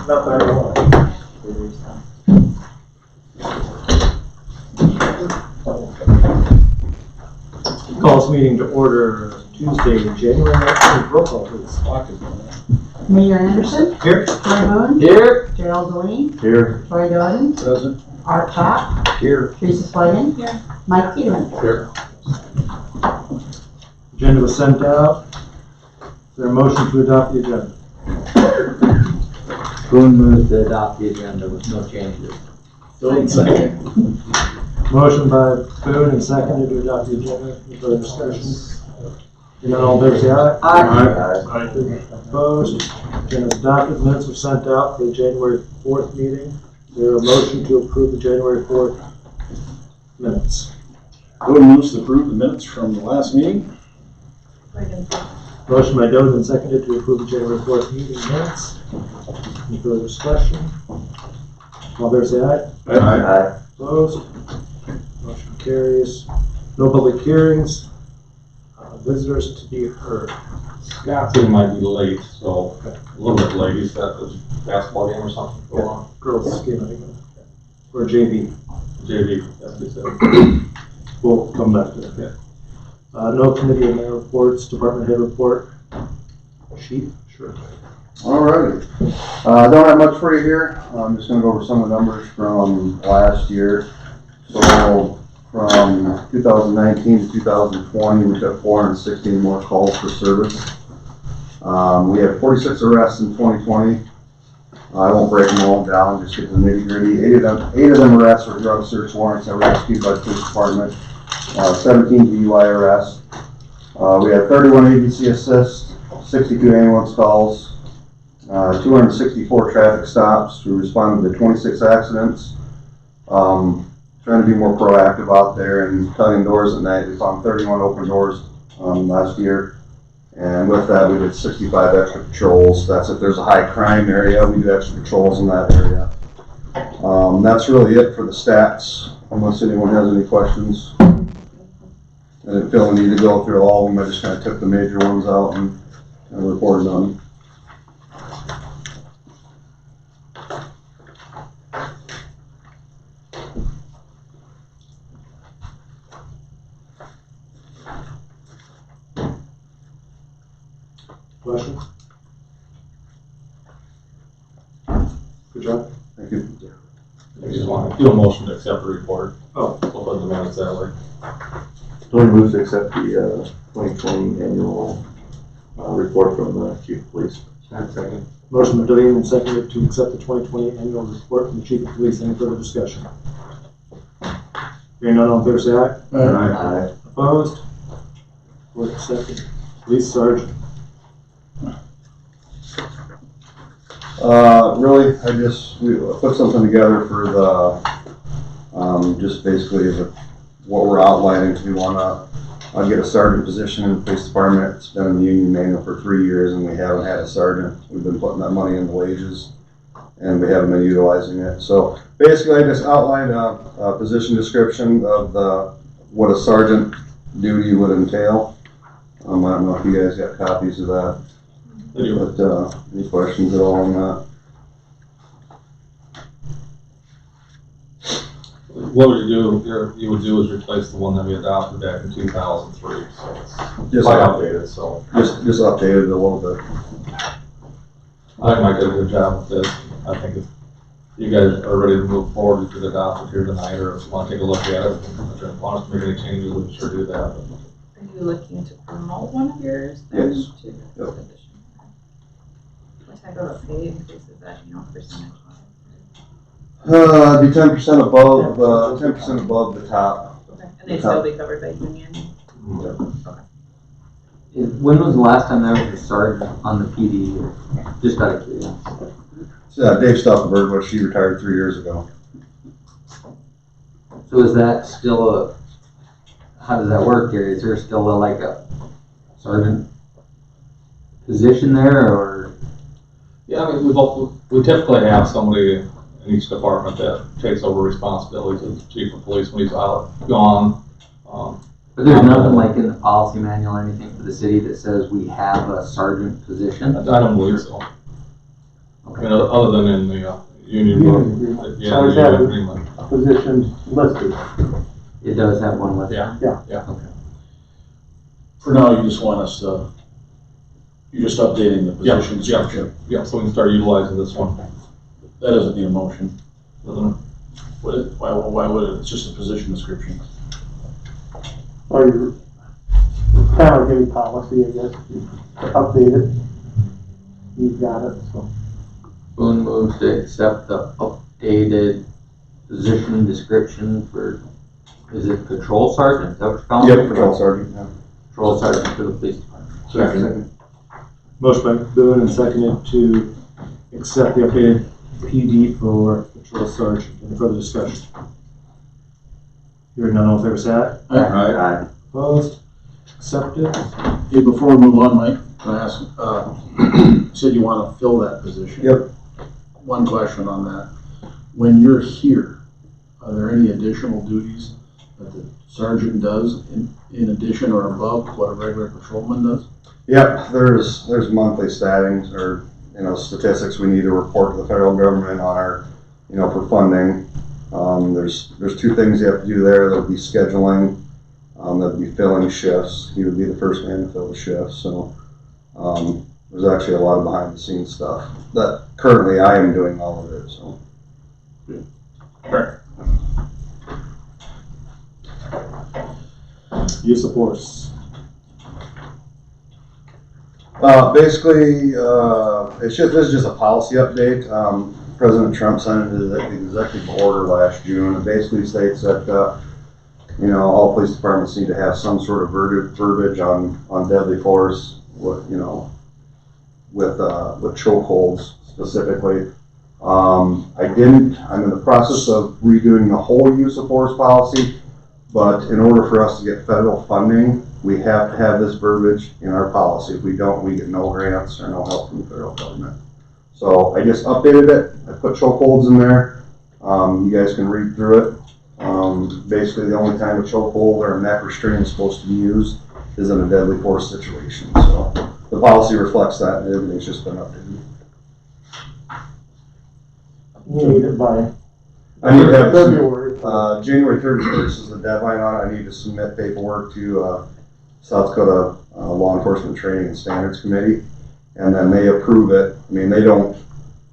Not that I know of. Call this meeting to order Tuesday, January 19th. Roll call, please. Mayor Anderson. Here. Troy Boone. Here. Gerald Delaney. Here. Troy Doden. Present. Art Top. Here. Teresa Sligan. Here. Mike Peterman. Here. Agenda was sent out. Is there a motion to adopt the agenda? Boone moves to adopt the agenda with no changes. Second. Motion by Boone and seconded to adopt the agenda. Any further discussion? Hearing none, all in favor say aye. Aye. Opposed? Agenda is adopted. Minutes were sent out for the January 4th meeting. Is there a motion to approve the January 4th minutes? Boone moves to approve the minutes from the last meeting. Motion by Doden and seconded to approve the January 4th meeting minutes. Any further discussion? All in favor say aye. Aye. Opposed? Motion carries. No public hearings. Visitors to be heard. Scott's in might be late, so a little bit late. He's got this basketball game or something going on. Girls game, I think. Or JV. JV, that's what he said. We'll come back to that. No committee and mayor reports, department head report. Sheet? Sure. All right. Don't have much for you here. I'm just going to go over some of the numbers from last year. So from 2019 to 2020, we took 416 more calls for service. We had 46 arrests in 2020. I won't break them all down, just get the nitty gritty. Eight of them arrests were drug search warrants that were executed by the police department. 17 DUI arrests. We had 31 ABC assists, 62 ambulance calls, 264 traffic stops. We responded to 26 accidents. Trying to be more proactive out there and tugging doors at night. We found 31 open doors last year. And with that, we did 65 extra patrols. That's if there's a high crime area, we do extra patrols in that area. That's really it for the stats, unless anyone has any questions. I didn't feel the need to go through all of them. I just kind of took the major ones out and reported on them. Questions? Good job. Thank you. I just want to do a motion to accept the report. Oh. We'll put the minutes that way. Tony moves to accept the 2020 annual report from the chief of police. Second. Motion by Delaney and seconded to accept the 2020 annual report from the chief of police. Any further discussion? Hearing none, all in favor say aye. Aye. Opposed? Report accepted. Police sergeant. Really, we put something together for the, just basically what we're outlining. We want to get a sergeant position in the police department. It's been in the union manual for 3 years and we haven't had a sergeant. We've been putting that money in the wages and we haven't been utilizing it. So basically I just outlined a position description of what a sergeant duty would entail. I don't know if you guys got copies of that. But any questions at all on that? What would you do? You would do is replace the one that we adopted back in 2003. So it's Just quite outdated. So just updated a little bit. I think Mike did a good job with this. I think if you guys are ready to move forward, you could adopt it here tonight, or if you want to take a look at it, if you want us to make any changes, we can sure do that. Are you looking to promote one of yours? Yes. To this position? What type of a pay increase is that, percentage wise? It'd be 10% above, 10% above the top. Okay. And they still be covered by union? When was the last time there was a sergeant on the PD? Just out of curiosity. Dave Stuffelberg, but she retired 3 years ago. So is that still how does that work, Gary? Is there still a sergeant position there, or? Yeah, I mean, we typically have somebody in each department that takes over responsibilities as chief of police when he's out, gone. But there's nothing in the policy manual or anything for the city that says we have a sergeant position? I don't believe so. I mean, other than in the, union Union book. agreement. Yeah, Always the have union it. agreement. Positions listed. It does have one with. Yeah. For now, you just want us to, you're just updating the Yeah, position description. Yeah, so we can start utilizing this one, That doesn't need a motion. doesn't it? Would it? Why would it? It's just a position description. Or you're kind of like any policy, I guess, you update it. You've got it, so. Boone moves to accept the updated position description for, is it patrol sergeant? Is that what you're calling it? Yep, patrol sergeant, yeah. Patrol sergeant for the police department. Second. Motion by Boone and seconded to accept the updated PD for patrol sergeant. Any further discussion? Hearing none, all in favor, say aye. Aye. Opposed? Accepted. Hey, before we move on, Mike, can I ask, you said you want to fill that position? Yep. One question on that. When you're here, are there any additional duties that the sergeant does in addition or above what a regular patrolman does? Yep, there's monthly statings or, statistics we need to report to the federal government on our, for funding. There's two things you have to do there. There'll be scheduling, there'll be filling shifts. He would be the first man to fill the shifts, so, there's actually a lot of behind the scenes stuff that currently I am doing all of it, so. Use of force. Basically, this is just a policy update. President Trump signed the executive order last June. It basically states that, all police departments need to have some sort of verbiage on deadly force, with chokeholds specifically. I'm in the process of redoing the whole use of force policy, but in order for us to get federal funding, we have to have this verbiage in our policy. If we don't, we get no grants or no help from the federal government. So I just updated it. I put chokeholds in there. You guys can read through it. Basically, the only time a chokehold or a neck restraint is supposed to be used is in a deadly force situation. So the policy reflects that, and everything's just been updated. You need it by I need to have February. January 31st is the deadline on it. I need to submit paperwork to South Dakota Law Enforcement Training and Standards Committee, and then they approve it. I mean, they don't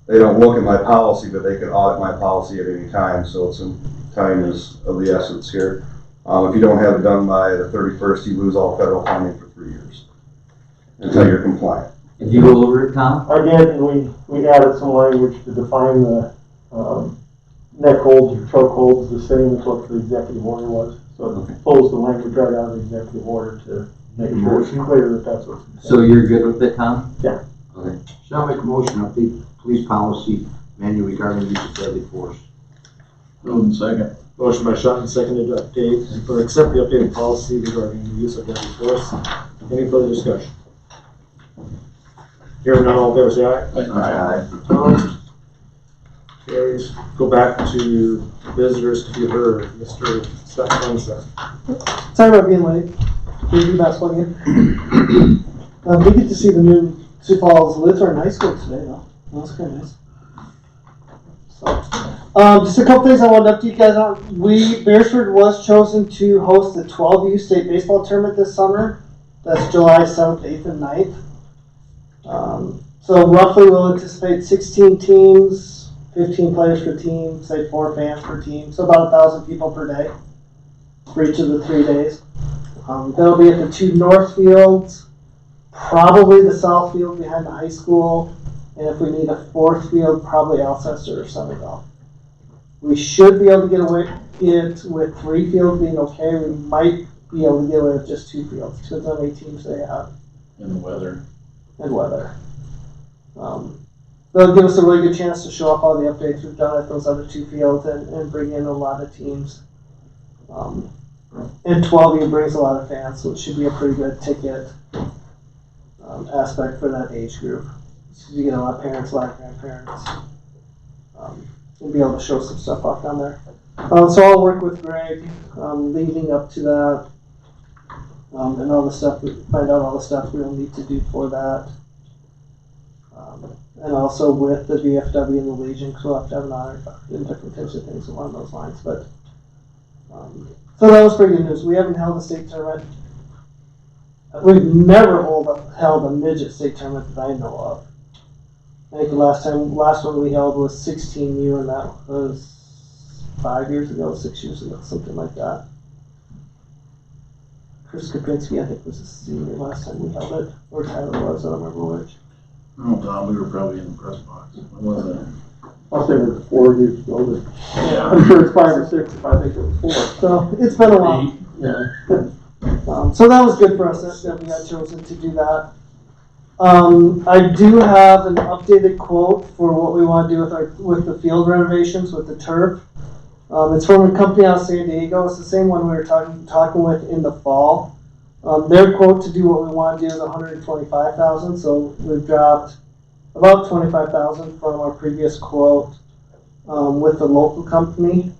look at my policy, but they can audit my policy at any time. So time is of the essence here. If you don't have it done by the 31st, you lose all federal funding for 3 years until you're compliant. Did you go over it, Tom? I did, and we added some language to define the neck holds or choke holds the same as what the executive order was. So it pulls the language right out of the executive order to make sure it's clear that that's what's intended. So you're good with it, Tom? Yeah. Okay. Shall I make a motion to update police policy manual regarding use of deadly force? Moved and second. Motion by Shelton, seconded to update, or accept the updated policy regarding the use of deadly force. Any further discussion? Hearing none, all in favor, say aye. Opposed? Carries. Go back to visitors to be heard. Mr. Sutton. Sorry about being late. Did the best one here. We get to see the new Sioux Falls Lutheran High School today, though. That's kind of nice. So, just a couple things I wanted to update you guys on. Beresford was chosen to host the 12U state baseball tournament this summer. That's July 7th, 8th, and 9th. So roughly we'll anticipate 16 teams, 15 players per team, say 4 fans per team. So about 1,000 people per day for each of the 3 days. That'll be at the 2 north fields, probably the south field behind the high school, and if we need a 4th field, probably Alcester or Somerville. We should be able to get away with 3 fields being okay. We might be able to get away with just 2 fields. Depends on how many teams they have In the weather. and weather. That'll give us a really good chance to show off all the updates we've done at those other 2 fields and bring in a lot of teams. And 12U brings a lot of fans, so it should be a pretty good ticket aspect for that age group. So you get a lot of parents, a lot of grandparents. We'll be able to show some stuff off down there. So I'll work with Greg leading up to that, and all the stuff, find out all the stuff we'll need to do for that. and also with the VFW and the Legion, because we'll have to have an honor guard and different types of things along those lines. But so that was pretty good news. We haven't held a state tournament. We've never held a midget state tournament that I know of. I think the last one we held was 16U, and that was 5 years ago, 6 years ago, something like that. Chris Kapinski, I think, was a senior last time we held it, or Tyler was, I don't remember which. Oh, Tom, we were probably in the press box. When was that? I'll say it was 4 years ago, but Yeah. I'm sure it's 5 or 6 if I think it was 4. So it's been a while. Yeah. So that was good for us that we had chosen to do that. I do have an updated quote for what we want to do with the field renovations with the turf. It's from a company out of San Diego. It's the same one we were talking with in the fall. Their quote to do what we want to do is $125,000. So we've dropped about $25,000 from our previous quote with the local company.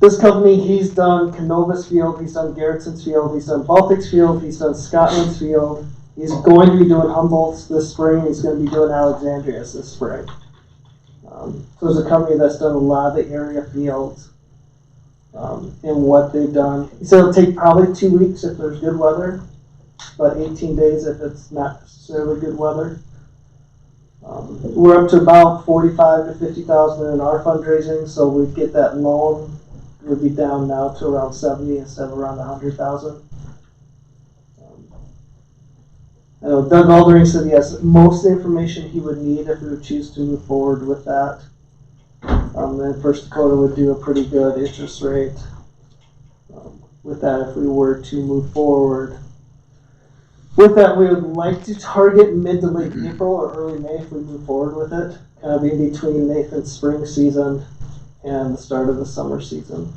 This company, he's done Canova's Field, he's done Garrettson's Field, he's done Baltic's Field, he's done Scotland's Field. He's going to be doing Humboldt's this spring. He's going to be doing Alexandria's this spring. So it's a company that's done a lot of the area fields and what they've done. He said it'll take probably 2 weeks if there's good weather, but 18 days if it's not necessarily good weather. We're up to about 45 to 50,000 in our fundraising, so we'd get that loan. We'd be down now to around 70 instead of around 100,000. I know Doug Aldering said he has most of the information he would need if we would choose to move forward with that. Then First Dakota would do a pretty good interest rate with that if we were to move forward. With that, we would like to target mid to late April or early May if we move forward with it, kind of in between Nathan's spring season and the start of the summer season.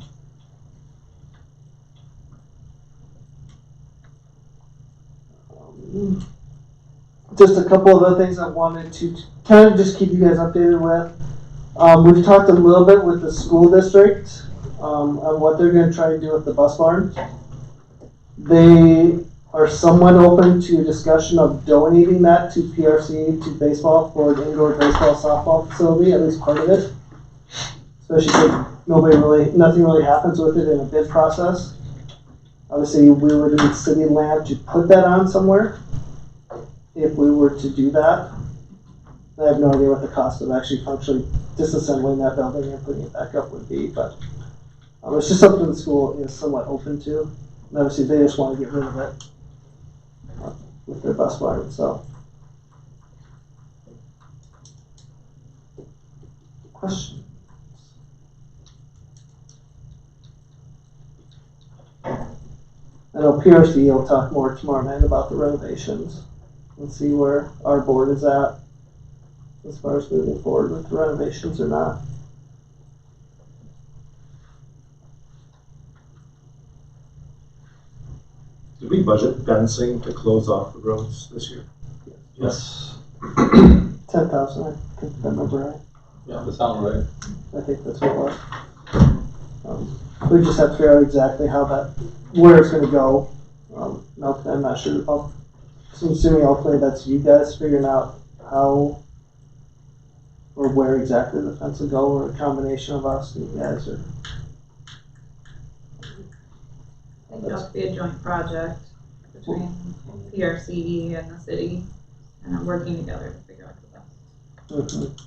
Just a couple of other things I wanted to kind of just keep you guys updated with. We've talked a little bit with the school district on what they're going to try to do with the bus barn. They are somewhat open to a discussion of donating that to PRC, to baseball, for an indoor baseball softball facility, at least part of it. Especially if nothing really happens with it in a bid process. Obviously, we would need city land to put that on somewhere if we were to do that. I have no idea what the cost of actually functionally disassembling that building and putting it back up would be, but it's just something the school is somewhat open to. And obviously, they just want to get rid of it with their bus barn. So, question. I know PRC will talk more tomorrow night about the renovations and see where our board is at as far as moving forward with the renovations or not. Did we budget fencing to close off the roads this year? Yes. 10,000, I think that number right. Yeah, that sounds right. I think that's what it was. We just have to figure out exactly where it's going to go. No, I'm not sure. I'm assuming ultimately that's you guys figuring out how or where exactly the fence will go, or a combination of us and you guys. Or I think it'll be a joint project between PRC and the city, and I'm working together to figure out the best.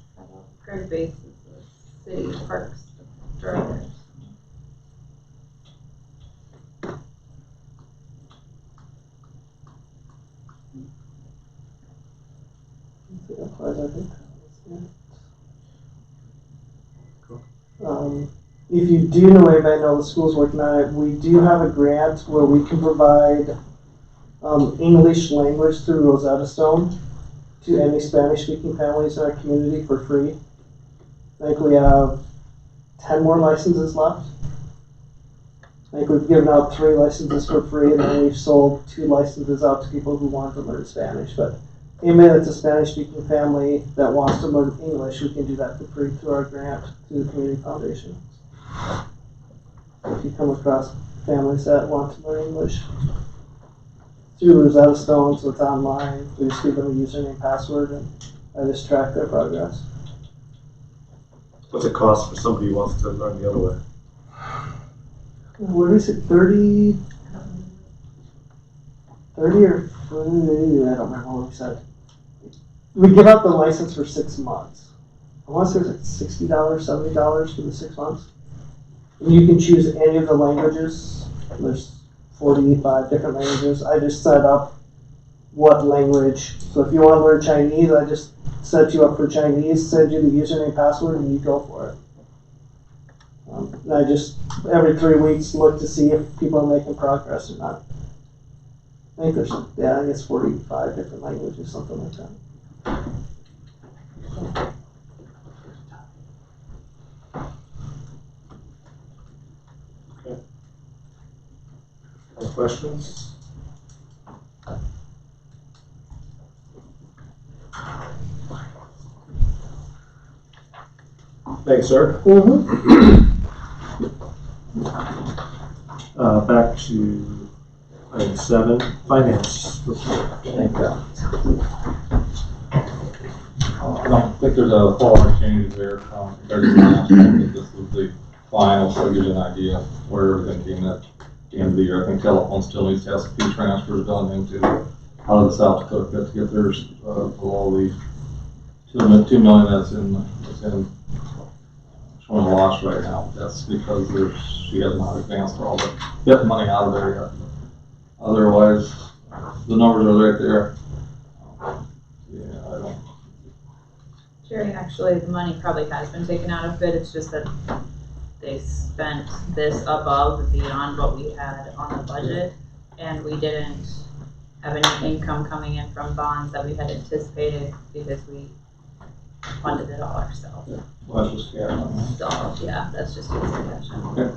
Greg Bates is the city parks director. If you do know anybody, I know the school's working on it. We do have a grant where we can provide English language through Rosetta Stone to any Spanish-speaking families in our community for free. I think we have 10 more licenses left. I think we've given out 3 licenses for free, and then we've sold 2 licenses out to people who want to learn Spanish. But anybody that's a Spanish-speaking family that wants to learn English, we can do that for free through our grant through the Community Foundation. If you come across families that want to learn English. through Rosetta Stone, so it's online. We just give them a username and password, and I just track their progress. What's it cost for somebody who wants to learn the other way? What is it, 30 or 40, I don't remember what we said. We give out the license for 6 months. I want to say it was like $60, $70 for the 6 months. And you can choose any of the languages. There's 45 different languages. I just set up what language. So if you want to learn Chinese, I just set you up for Chinese, send you the username and password, and you go for it. And I just, every 3 weeks, look to see if people are making progress or not. I think there's, yeah, I guess 45 different languages, something like that. Any questions? Thanks, sir. Back to item 7, finance report. I don't think there's a whole lot of changes there, compared to the last one. I think this is the final, so it gives you an idea where everything came in at the end of the year. I think telephone still needs to have some few transfers done into, out of the South Dakota Fit to get theirs, below the 2 million that's in showing a loss right now. That's because she has not advanced all the get money out of there yet. Otherwise, the numbers are right there. Yeah, I don't. Jerry, actually, the money probably has been taken out of it. It's just that they spent this above and beyond what we had on the budget, and we didn't have any income coming in from bonds that we had anticipated because we funded it all ourselves. Well, that's just cash on that. So, yeah, that's just using cash. Okay.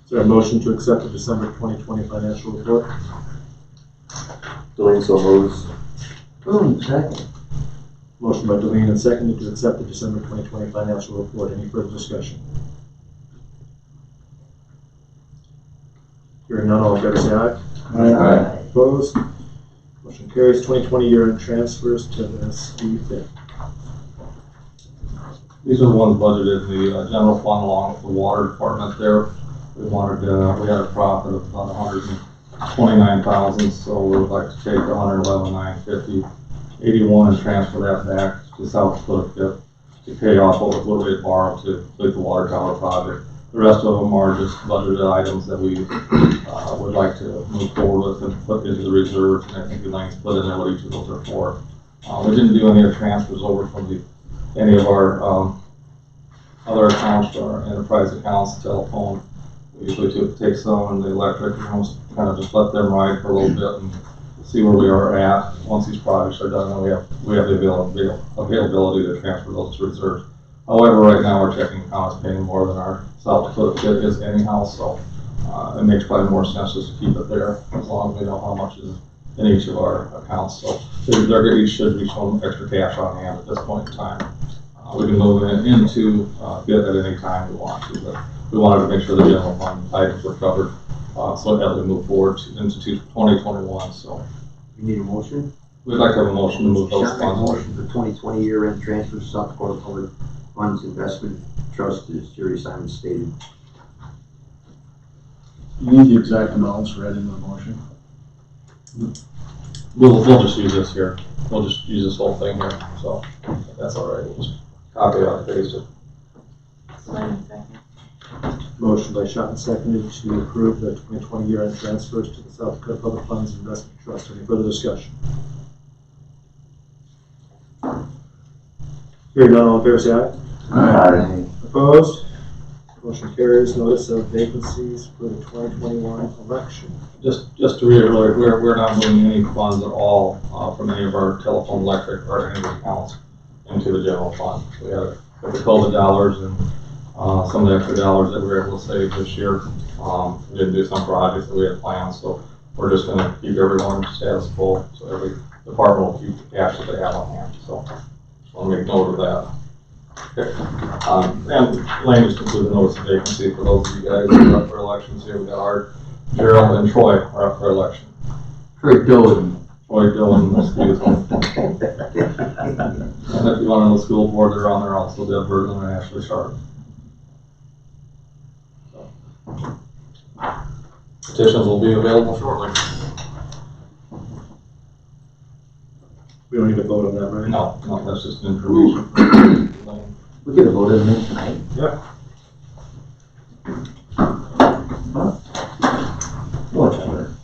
Is there a motion to accept the December 2020 financial report? Delaney so moves. Boom, second. Motion by Delaney and seconded to accept the December 2020 financial report. Any further discussion? Hearing none, all in favor say aye. Aye. Opposed? Motion carries. 2020 year-end transfers to the SD Fit. These are the ones budgeted in the general fund along with the water department there. We had a profit of about 129,000, so we would like to take 111,950, 81 and transfer that back to South Dakota to pay off what we had borrowed to complete the water tower project. The rest of them are just budgeted items that we would like to move forward with and put into the reserve, and I think Elaine's put in there what each of those are for. We didn't do any transfers over from any of our other accounts, our enterprise accounts, telephone. We usually take some in the electric, and kind of just let them ride for a little bit and see where we are at. Once these projects are done, then we have the availability to transfer those to reserves. However, right now our checking account is paying more than our South Dakota Fit is anyhow, so it makes probably more sense just to keep it there as long as we know how much is in each of our accounts. So each should be showing extra cash on hand at this point in time. We can move it into Fit at any time we want to, but we wanted to make sure the general fund items were covered, so as we move forward into 2021. So You need a motion? we'd like to have a motion to move those Shall I make a funds. motion for 2020 year-end transfer to South Dakota Public Funds Investment Trust, as Jerry Simon stated. You need the exact amounts read in the motion. We'll just use this here. We'll just use this whole thing here. So if that's all right. We'll just copy it and paste it. Motion by Shotton, seconded to approve the 2020 year-end transfers to the South Dakota Public Funds Investment Trust. Any further discussion? Hearing none, all in favor say aye. Aye. Opposed? Motion carries. Notice of vacancies for the 2021 election. Just to reiterate, we're not moving any funds at all from any of our telephone, electric, or any of the accounts into the general fund. We had the COVID dollars and some of the extra dollars that we were able to save this year. We didn't do some projects that we had planned, so we're just going to keep everyone status quo. So every department will keep the cash that they have on hand. So just want to make note of that. And language include the notice of vacancy for those of you guys who are up for elections here. We got Art, Gerald, and Troy are up for election. Troy Dillon. Troy Dillon, excuse me. And if you want on the school board, they're on there also, Deb Berglund and Ashley Sharp. So. Petitions will be available shortly. We don't need to vote on that, right? No, that's just information. We could have voted on it tonight. Yeah. Whatever.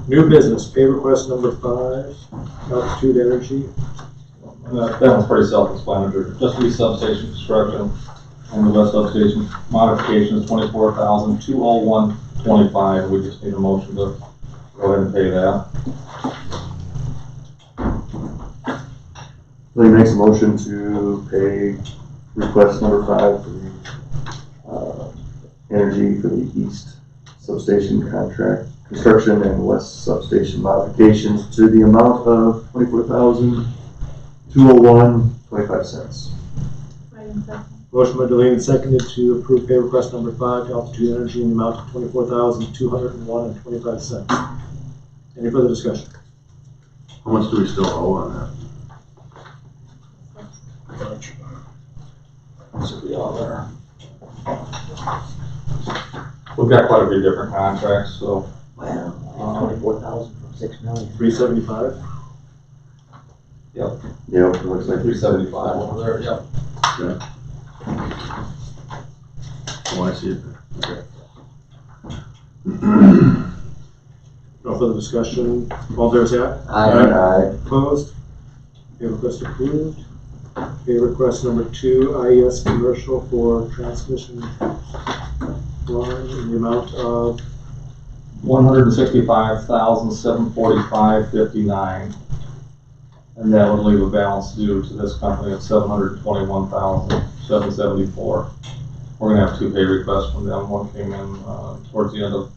New business, pay request number 5, Altitude Energy. That one's pretty self-explanatory. Just the substation construction and the west substation modification is $24,201.25. We just need a motion to go ahead and pay that. Lee makes a motion to pay request number 5 for the, energy for the east substation contract, construction and west substation modifications to the amount of $24,201.25. Motion by Delaney, seconded to approve pay request number 5 to Altitude Energy in the amount of $24,201.25. Any further discussion? How much do we still owe on that? Should be on there. We've got quite a few different contracts, so. Well, 24,000 from 6 million. 375? Yep. Yep, it looks like 375 over there, yep. Okay. Oh, I see it there. Okay. No further discussion. All fair say aye. Aye. Opposed? Pay request approved. Pay request number 2, IES commercial for transmission line in the amount of $165,745.59. And that would leave a balance due to this company of $721,774. We're gonna have 2 pay requests from them. One came in towards the end of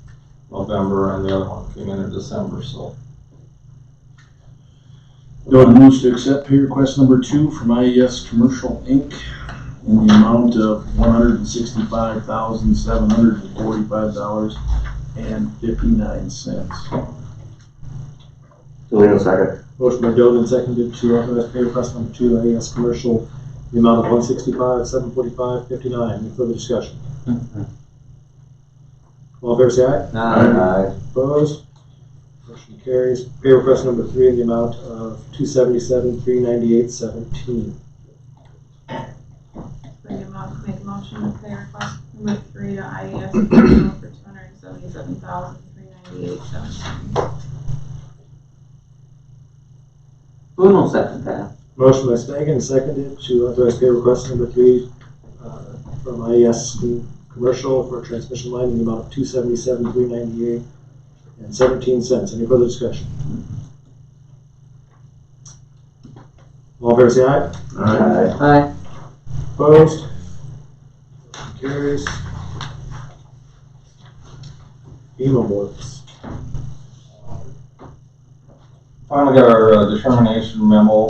November and the other one came in December, so. Doug moves to accept pay request number 2 from IES Commercial Inc. in the amount of $165,745.59. Toledo second. motion by Dolan, seconded to authorize pay request number 2, IES commercial in the amount of $165,745.59. Any further discussion? All fair say aye. Aye. Opposed? Motion carries. Pay request number 3 in the amount of $277,398.17. Make a motion to pay request number 3 to IES for $277,398.17. Who will second that? Motion by Stagan, seconded to authorize pay request number 3 from IES commercial for transmission line in the amount of $277,398.17. Any further discussion? All fair say aye. Aye. Opposed? Motion carries. FEMA works. Finally got our determination memo,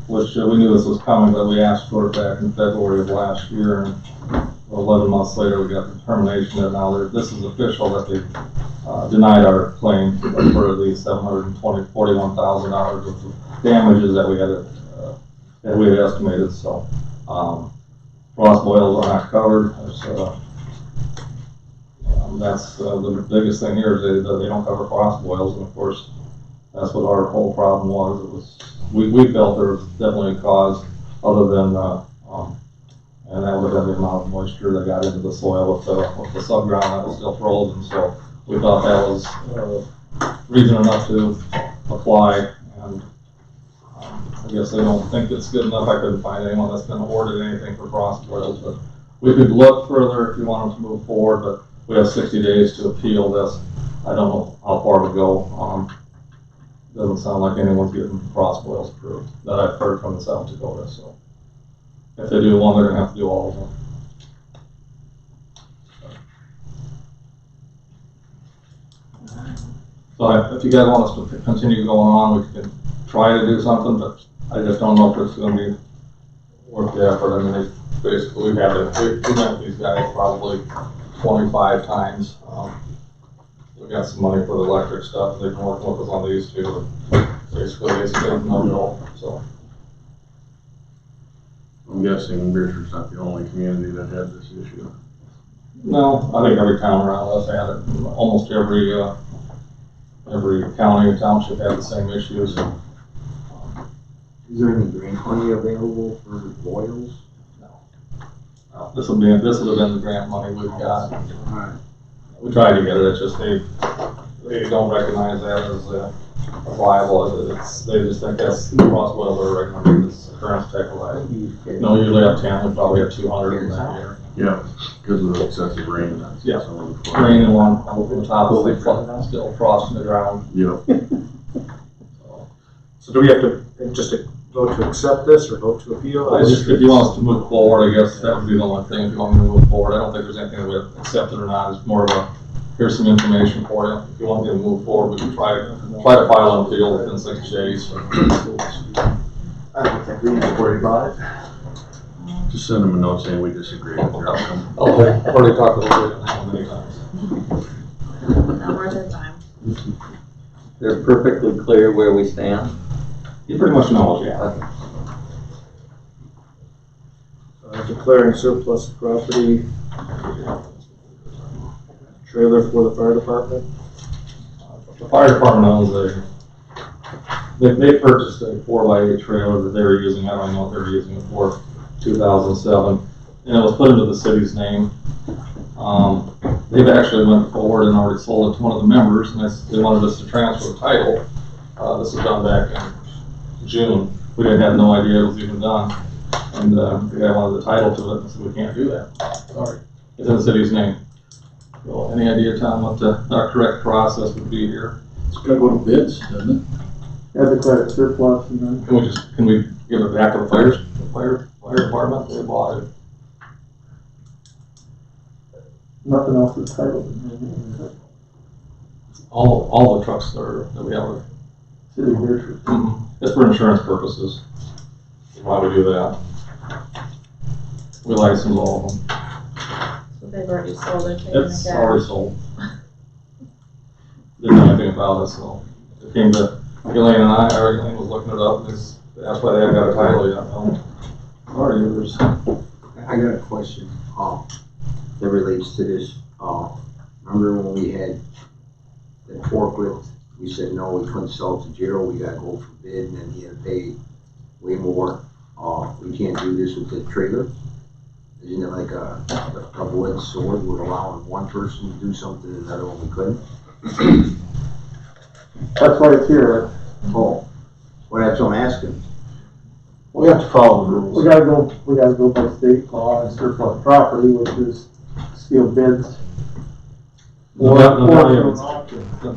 which we knew this was coming, but we asked for it back in February of last year, and 11 months later we got the determination that now this is official that they denied our claim for the $741,000 of damages that we had estimated. So frost boils are not covered. That's the biggest thing here is they don't cover frost boils, and of course that's what our whole problem was. We felt there was definitely a cause other than, and that would have been the amount of moisture that got into the soil with the subground that was still frozen. So we thought that was reason enough to apply, and I guess they don't think it's good enough. I couldn't find anyone that's been awarded anything for frost boils, but we could look further if you wanted to move forward, but we have 60 days to appeal this. I don't know how far to go. Doesn't sound like anyone's getting frost boils approved that I've heard from the South Dakota. So if they do one, they're gonna have to do all of them. So if you guys want us to continue going on, we can try to do something, but I just don't know if it's gonna be worth the effort. I mean, they basically, we met with these guys probably 25 times. We got some money for the electric stuff. They've been working with us on these two. Basically, it's been no bill, so. I'm guessing Beresford's not the only community that had this issue. No, I think every town around us had it. Almost every county and township had the same issues. Is there any grant money available for boils? No, this would have been the grant money we've got. Alright. We tried to get it, it's just they don't recognize that as liable. They just think that's cross what they're recommending, this occurrence type of liability. No, usually have 10, we probably have 200 in that year. Yeah, because of the excessive rain. That's Yeah. some of the Rain and one over the top of it, still frost in the ground. Yep. So do we have to, just to vote to accept this or vote to appeal? If you want us to move forward, I guess that would be the only thing, if you want me to move forward. I don't think there's anything that we have to accept it or not, it's more of a, here's some information for you. If you want me to move forward, we can try to file an appeal within 6 days. I don't think we need to worry about it. Just send them a note saying we disagree with your outcome. I've already talked about it many times. Not worth their time. They're perfectly clear where we stand. You pretty much know, yeah. Declaring surplus property, trailer for the fire department. The fire department owns they purchased a 4x8 trailer that they were using, I don't know what they were using it for, 2007, and it was put into the city's name. They've actually went forward and already sold it to one of the members, and they wanted us to transfer the title. This was done back in June. We had no idea it was even done, and the guy wanted the title to it, and said, we can't do that. Sorry, it's in the city's name. Well, any idea, Tom, what the correct process would be here? It's gotta go to bids, doesn't it? Add the credit surplus and then. Can we give it back to the fire department? They bought it. Nothing else is titled. All the trucks that we have. City of Beresford. It's for insurance purposes. Why we do that? We license all of them. So they've already sold it, taken the It's cash. already sold. Didn't know anything about it, so it came to Elaine and I, Elaine was looking it up, and that's why they haven't got a title yet. Sorry, there's. I got a question, that relates to this. Remember when we had the forklift, we said, no, we couldn't sell it to Gerald, we gotta go for bid, and then he had to pay way more. We can't do this with the trailer? Isn't it like a double-edged sword, we're allowing one person to do something and another one we couldn't? That's why it's here. Oh, well, that's what I'm asking. We have to follow the rules. We gotta go by state law and surplus property, which is sealed bids. The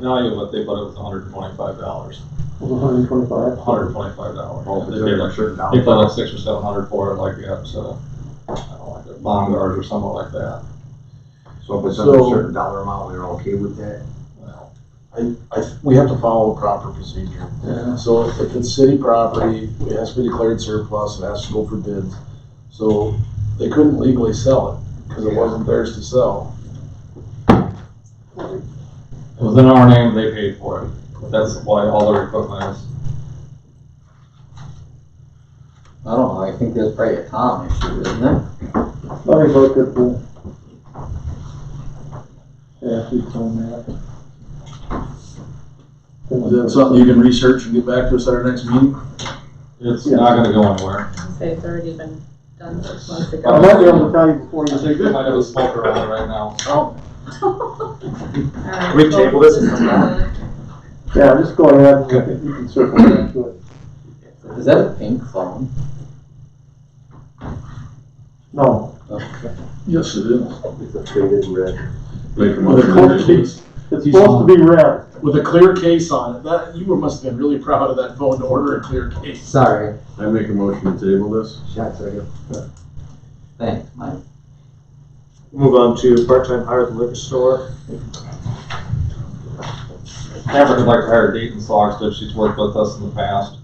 value of what they bought it was $125. Was $125. $125. But there's a certain They put dollar. like 600 or 700 for it, like that, so, I don't know, like a bond guard or something like that. So if it's under a certain dollar amount, we're okay with that? We have to follow a proper procedure. Yeah. So if it's city property, it has to be declared surplus, it has to go for bids. So they couldn't legally sell it because it wasn't theirs to sell. It was in our name, they paid for it, but that's why all their equipment is. I don't know, I think there's probably a Tom issue, isn't there? Let me look at the. Yeah, he's on that. Is that something you can research and get back to us at our next meeting? It's not gonna go anywhere. I'd say it's already been done 6 months I ago. might be able to tell you before you I think say they might have a smoker on it right now. Alright, We table this and so- come back. Yeah, just go ahead and I think you can circle back to it. Is that a pink phone? No, Okay. Yes, it is. It's a faded red. Make a With a motion. clear case, it's supposed to be red. with a clear case on it. That, you must have been really proud of that phone to order a clear case. Sorry. I make a motion to table this. Shots are good. Thanks, Mike. Move on to part-time hire at the liquor store. Amber would like to hire Dayton Soxted, she's worked with us in the past.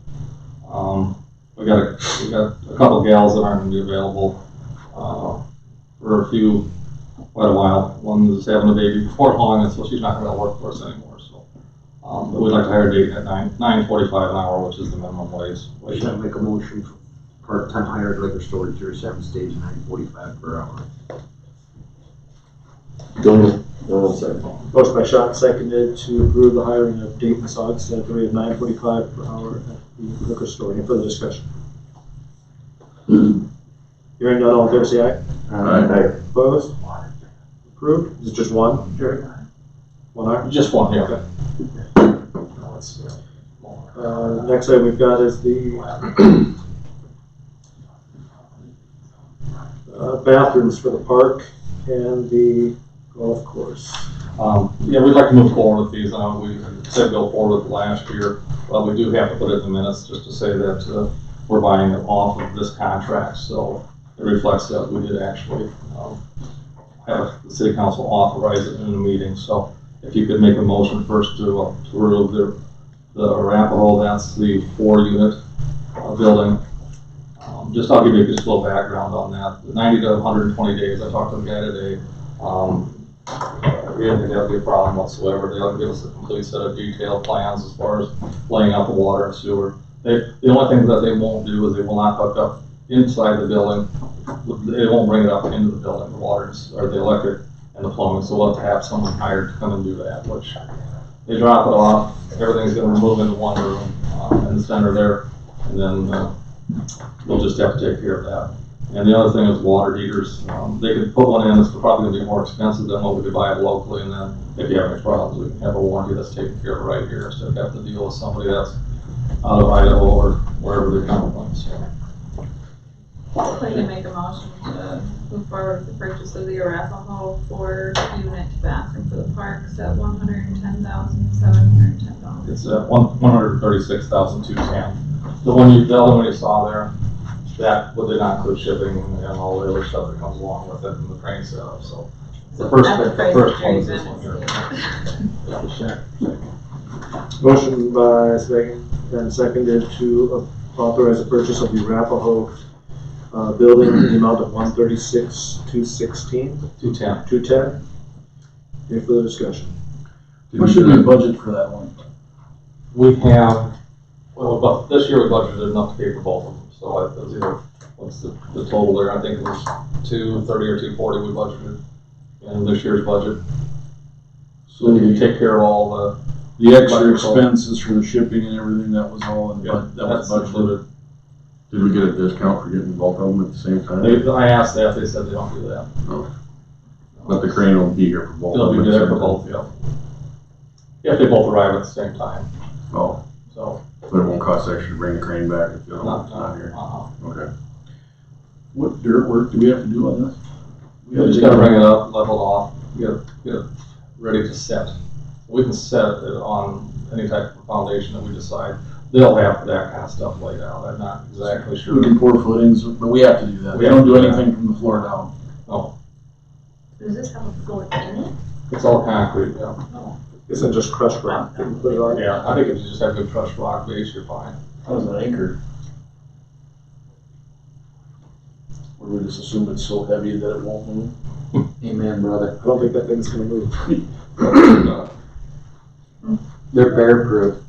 we got a couple gals that aren't gonna be available, for quite a while. One is having a baby before long, and so she's not gonna work for us anymore, so. But we'd like to hire Dayton at $9.45 an hour, which is the minimum wage. Should I make a motion for part-time hired liquor store at 07 stage, $9.45 per hour? Second. Motion by Sean, seconded to approve the hiring of Dayton Suggs at the rate of $9.45 per hour at the liquor store. Any further discussion? Hearing none, all in favor, say aye. Aye. Opposed? Approved? Is it just one, Jerry? One hire? Just one, yeah. Okay. Next item we've got is the bathrooms for the park and the golf course. Yeah, we'd like to move forward with these. We said go forward with last year, but we do have to put it in the minutes just to say that we're buying it off of this contract. So it reflects that we did actually have the city council authorize it in a meeting. So if you could make a motion first to approve the Arapahoe, that's the 4-unit building. I'll give you just a little background on that. The 90 to 120 days, I talked to the guy today. We didn't think that would be a problem whatsoever. They'll give us a complete set of detailed plans as far as laying out the water and sewer. The only thing that they won't do is they will not hook up inside the building. They won't bring it up into the building, the water or the electric and the plumbing. So we'll have to have someone hired to come and do that, which they drop it off. Everything's going to move into one room in the center there, and then we'll just have to take care of that. And the other thing is water heaters. They could put one in. It's probably going to be more expensive than what we could buy it locally. And then if you have any problems, we can have a warranty that's taken care of right here instead of having to deal with somebody that's out of Idaho or wherever they're coming from. So. I can make a motion to move forward with the purchase of the Arapahoe 4-unit bathroom for the parks at $110,710. It's $136,210. The other one you saw there, that did not include shipping and all the other stuff that comes along with it and the crane setup. So the first one is this one here. Motion by Swagan and seconded to authorize the purchase of the Arapahoe building in the amount of $136,216. $210. Any further discussion? What should we budget for that one? We have, but this year we budgeted enough to pay for both of them. So it was either, what's the total there? I think it was $230 or $240 we budgeted in this year's budget. So you take care of all the extra expenses for the shipping and everything, that was all in that was budgeted. Did we get a discount for getting both of them at the same time? I asked that, they said they don't do that. No. But the crane will be here for both. They'll be there for both, yeah. If they both arrive at the same time. Oh. So. But it won't cost extra to bring the crane back if it's not here. Okay. What dirt work do we have to do on this? We just gotta bring it up, level it off, get it ready to set. We can set it on any type of foundation that we decide. They'll have that kind of stuff laid out. I'm not exactly sure. We can pour footings, but we have to do that. We don't do anything from the floor down. No. Does this have a floor in it? It's all concrete, yeah. Isn't just crushed rock that you put it on? Yeah, I think if you just have good crushed rock base, you're fine. How's an anchor? Or we just assume it's so heavy that it won't move? Amen, brother. I don't think that thing's gonna move. They're bear proof.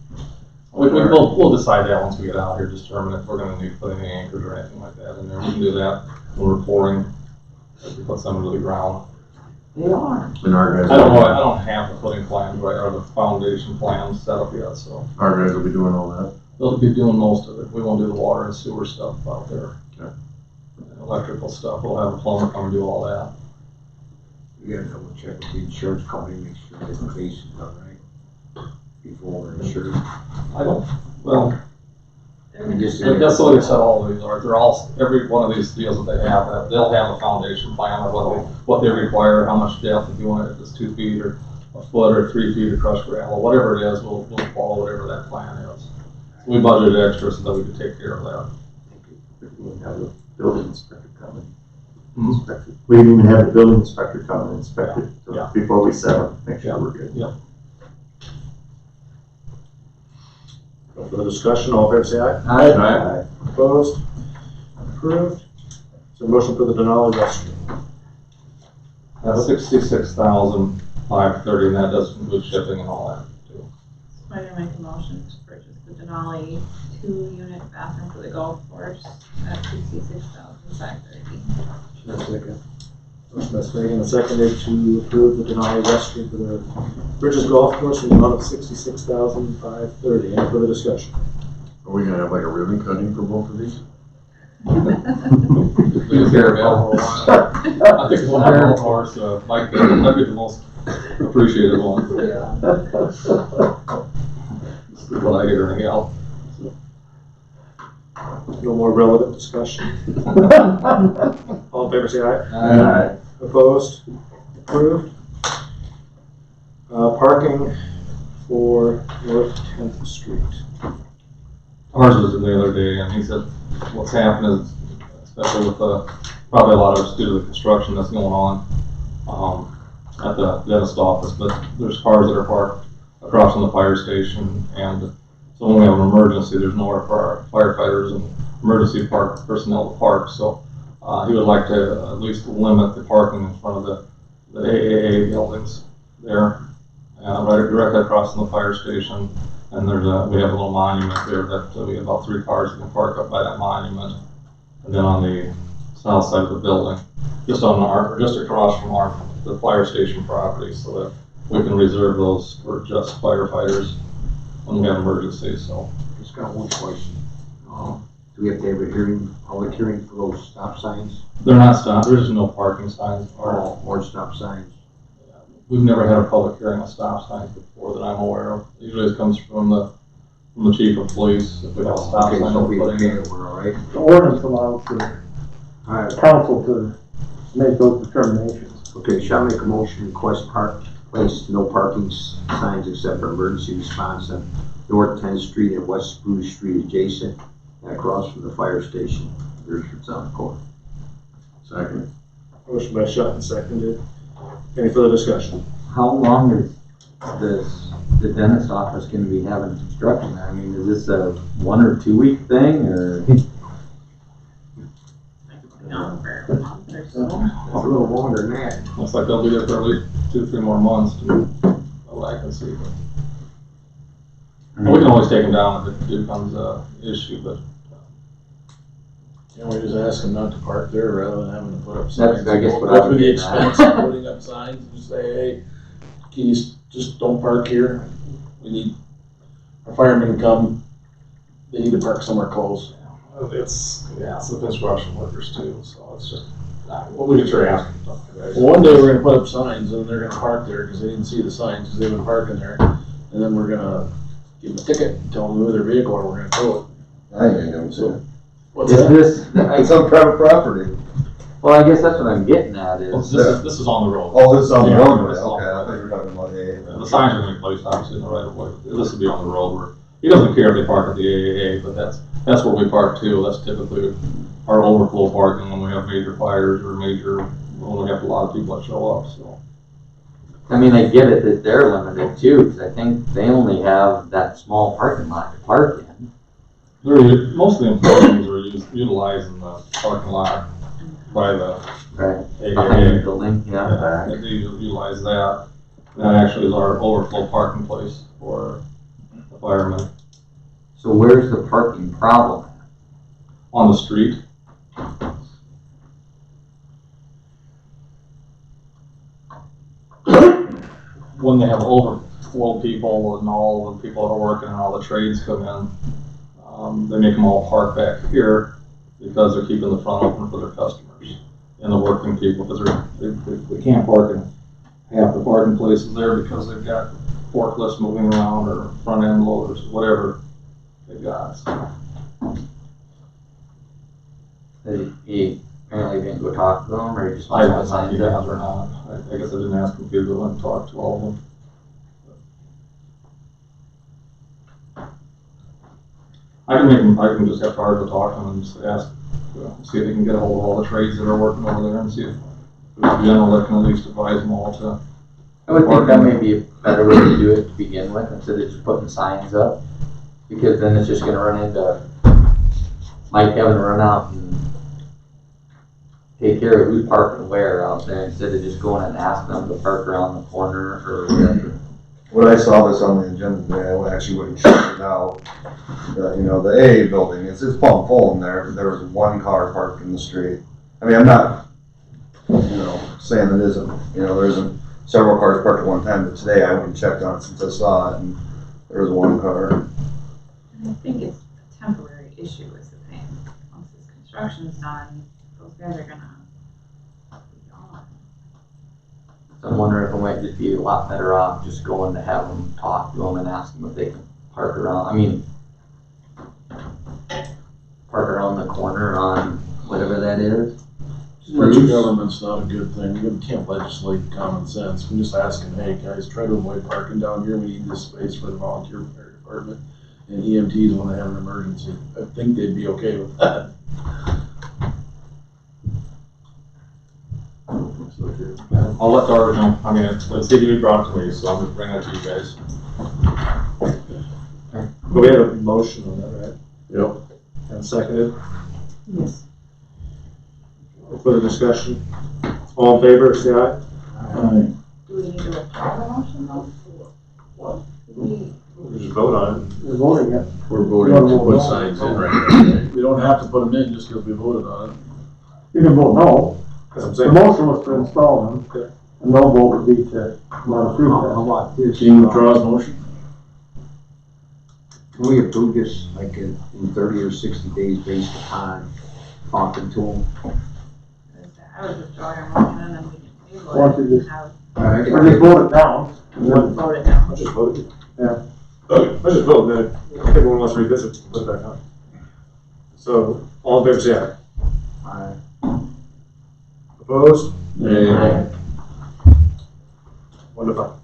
We'll decide that once we get out here, determine if we're gonna need to put any anchors or anything like that in there. We can do that when we're pouring, as we put some into the ground. They are. And our guys. I don't have the footing plans right, or the foundation plans set up yet, so. Our guys will be doing all that. They'll be doing most of it. We won't do the water and sewer stuff out there. Okay. And electrical stuff, we'll have a plumber come and do all that. We gotta double check with the insurance company, make sure the information's all right before we're insured. Well, that's the way they set all of these are. Every one of these deals that they have, they'll have a foundation plan of what they require, how much depth, if you want it, if it's 2 feet or a foot or 3 feet of crushed gravel, whatever it is, we'll follow whatever that plan is. So we budgeted extra so that we could take care of that. We have the building inspector come and inspect it. We didn't even have the building inspector come and inspect it before we set up, make sure we're good. Yeah. No further discussion, all in favor say aye. Aye. Aye. Opposed? Approved. Is there a motion for the Denali restroom? That's 66,530, and that does include shipping and all that too. So I'm gonna make a motion to purchase the Denali 2-unit bathroom for the golf course at $66,530. Motion by Swagan and seconded to approve the Denali restroom for the Bridges Golf Course in the amount of $66,530. Any further discussion? Are we gonna have like a ribbon cutting for both of these? Please care about. I think the one golf course might be the most appreciated one. This is what I hear anyhow. No more relevant discussion. All in favor, say aye. Aye. Opposed? Approved. Parking for North 10th Street. Ours was in the other day, and he said what's happened is, especially with probably a lot of it's due to the construction that's going on at the dentist office, but there's cars that are parked across from the fire station, and so when we have an emergency, there's nowhere for our firefighters and emergency park personnel to park. So he would like to at least limit the parking in front of the AAA buildings there, right directly across from the fire station. And we have a little monument there that we have about 3 cars that can park up by that monument. And then on the south side of the building, just across from the fire station property, so that we can reserve those for just firefighters when we have emergencies. So Just got one question. Do we have to have a public hearing for those stop signs? they're not stopped. There's just no parking signs. Or stop signs? We've never had a public hearing on stop signs before that I'm aware of. Usually it comes from the chief of police if we have a stop Okay, sign. so we we're putting in. we're all right? The ordinance allows the Alright, council to make those determinations. okay, shall I make a motion, request place no parking signs except for emergency response on North 10th Street and West Spruce Street adjacent and across from the fire station, Beresford South Court. Second. Motion by Shutt and seconded. Any further discussion? How long is the dentist office gonna be having construction? I mean, is this a 1 or 2 week thing, or? Been on for a month or so. It's a little longer than that. Looks like they'll be there for at least 2 or 3 more months, to what I can see. But we can always take them down if it becomes an issue, but Can't we just ask them not to park there rather than having to put up That's, signs? I guess, what Go I through would the get expense of putting up signs and just say, hey, can you just don't park here? We need our firemen to come. They need to park somewhere close. it's the construction workers too, so it's just, well, we could try asking them. Well, one day we're gonna put up signs and they're gonna park there because they didn't see the signs because they've been parking there. And then we're gonna give them a ticket and tell them to move their vehicle or we're gonna tow it. I ain't gonna go see it. What's Is that? this, It's on private property. well, I guess that's what I'm getting at Well, is, this is on the road. Oh, this is on the Yeah, road, this is on okay, the I road. thought you were talking about the. The signs are gonna be placed obviously in the right of way. This would be on the road where, he doesn't care if they park at the AAA, but that's where we park too. That's typically our overflow parking when we have major fires or when we have a lot of people that show up, so. I mean, I get it that they're limited too, because I think they only have that small parking lot to park in. Most of the employees are utilizing the parking lot by the Right. Behind the AAA. building, yeah. They do utilize that. That actually is our overflow parking place for the firemen So where's the parking problem? on the street. When they have overflow people and all the people that are working and all the trades come in, they make them all park back here because they're keeping the front open for their customers and the working people, because they can't park in half the parking places there because they've got forklifts moving around or front end loaders, whatever they've got. So. He apparently didn't go talk to them, or he just I wants don't to know if sign he it has up. or not. I guess I didn't ask him if he would go and talk to all of them. I can just have Target talk to them and just ask, see if they can get a hold of all the trades that are working over there and see if there's a general that can at least advise them all to. I would think that may be a better way to do it to begin with, instead of just putting signs up, because then it's just gonna run into Mike having to run out and take care of who's parking where out there instead of just going and asking them to park around the corner or whatever. When I saw this on the agenda today, I actually went and checked it out. You know, the AA building, it's plumb full in there. There was one car parked in the street. I mean, I'm not, you know, saying it isn't, you know, there isn't several cars parked at one time, but today I went and checked on it since I saw it, and there was one car. I think it's a temporary issue is the thing. Once this construction's done, those guys are gonna be gone. So I'm wondering if it might just be a lot better off just going to have them talk to them and ask them if they can park around, I mean, park around the corner on whatever that is. Much government's not a good thing. You can't legislate common sense. We're just asking, hey guys, try to avoid parking down here. We need this space for the volunteer fire department and EMTs when they have an emergency. I think they'd be okay with that. I'll let Darby know. I mean, it's the city brought it to me, so I'm just bringing it to you guys. But we have a motion on that, right? Yep. And seconded. Yes. Further discussion? All in favor, say aye. Do we need to withdraw the motion though? What? We just vote on it. You're voting it. We're voting to put signs in right now. We don't have to put them in just because we voted on it. You can vote no. That's what I'm The saying. motion was to install them. Okay. A no vote would be to not approve that. Can you withdraw his motion? Can we approve this like in 30 or 60 days based upon talking to them? I would withdraw your motion and then we can table Why don't it you and just- have Or just vote it down. And then vote it down. I just voted. Yeah. I just voted, then if everyone wants to revisit, put it back on. So, all in favor, say aye. Opposed? Yeah. Wonderful.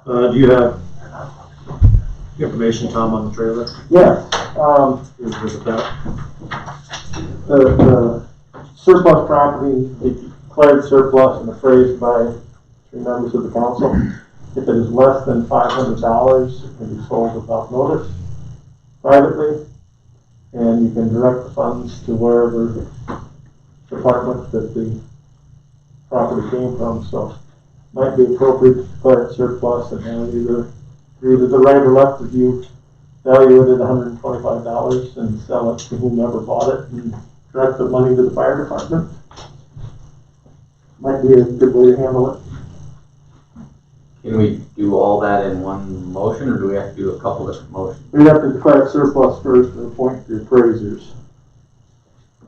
Do you have information, Tom, on the trailer? Yes, Visit that. the surplus property, declared surplus and appraised by 3 members of the council. If it is less than $500, it can be sold without notice privately. And you can direct the funds to wherever department that the property came from, so might be appropriate to declare it surplus and have either the right or left of you value it at $125 and sell it to whomever bought it and direct the money to the fire department. Might be a good way to handle it. Can we do all that in one motion, or do we have to do a couple different motions? We have to declare it surplus first and appoint the appraisers.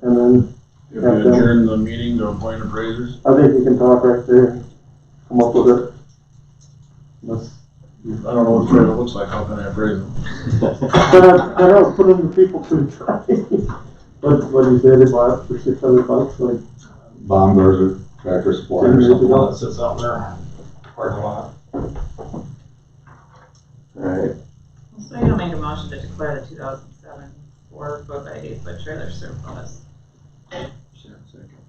And then If we adjourn the meeting to appoint appraisers, I think you can talk right there, come up with it. Unless I don't know what the trailer looks like, how can I appraise them? I don't put them to people to try. What you said about for $600, like, Baumgartner, Tractor Supply 10 or years something ago. that sits out there, parking lot. Alright, So you're gonna make a motion to declare the 2007 4-foot by 8-foot trailer surplus.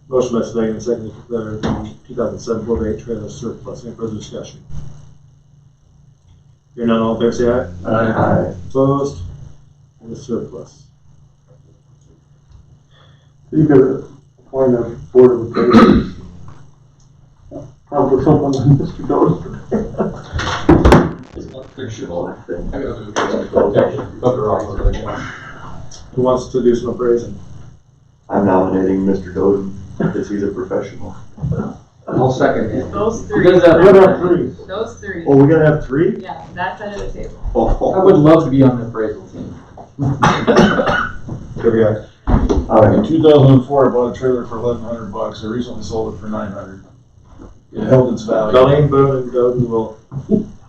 Motion by Stegman, second to declare the 2007 Ford 8 trailer surplus. Any further discussion? Hearing none, all in favor, say aye. Aye. Opposed? And the surplus. You could appoint a board of appraisers. Probably someone like Mr. Doty. It's not fictional. I gotta do this. Look around with it again. Who wants to do some appraising? I'm nominating Mr. Doden because he's a professional. I'll second it. Those You three. guys have- We're gonna have 3. Those three. Oh, we're gonna have 3? Yeah, that side of the table. Oh. I would love to be on the appraisal team. Here we go. In 2004, I bought a trailer for $1,100. I recently sold it for $900. It held its value. Colleen, Boone, and Doden will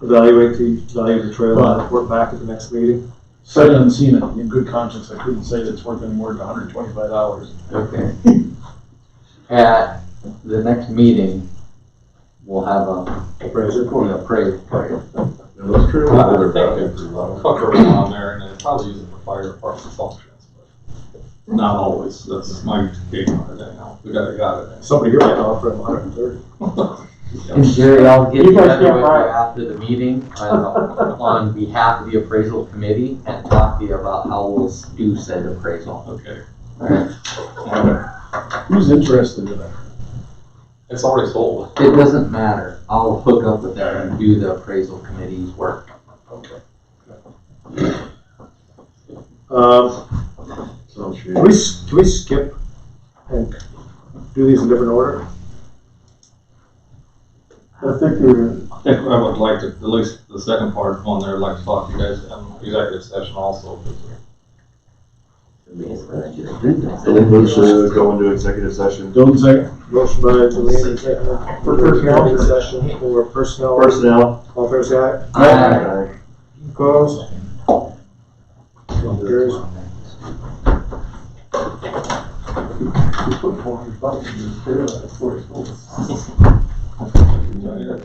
evaluate the value of the trailer and report back at the next meeting. Sight unseen, it in good conscience, I couldn't say that it's worth any more than $125. Okay. At the next meeting, we'll have a Appraiser. appraisal. Those trailers I are would think valuable. it's hook around there and they probably use it for fire department functions, but not always. That's my take on it anyhow. We got it. Somebody here might offer him 130. And Jerry, I'll get You guys together can't with you buy it. after the meeting on behalf of the appraisal committee and talk to you about how we'll do said appraisal. Okay. Who's interested in it? It's already sold. It doesn't matter. I'll hook up with them and do the appraisal committee's work. Sounds Can we skip and do these in different order? I think you're, I think I would like to, at least the second part on there, I'd like to talk to you guys in executive session also. I think we should go into executive session. Don't second. Motion by Delaney, second For personnel. executive session for personnel. Personnel. All fair side? Aye. Opposed? Motion carries. you put 400 bucks in this trailer, that's where it's going. Yeah.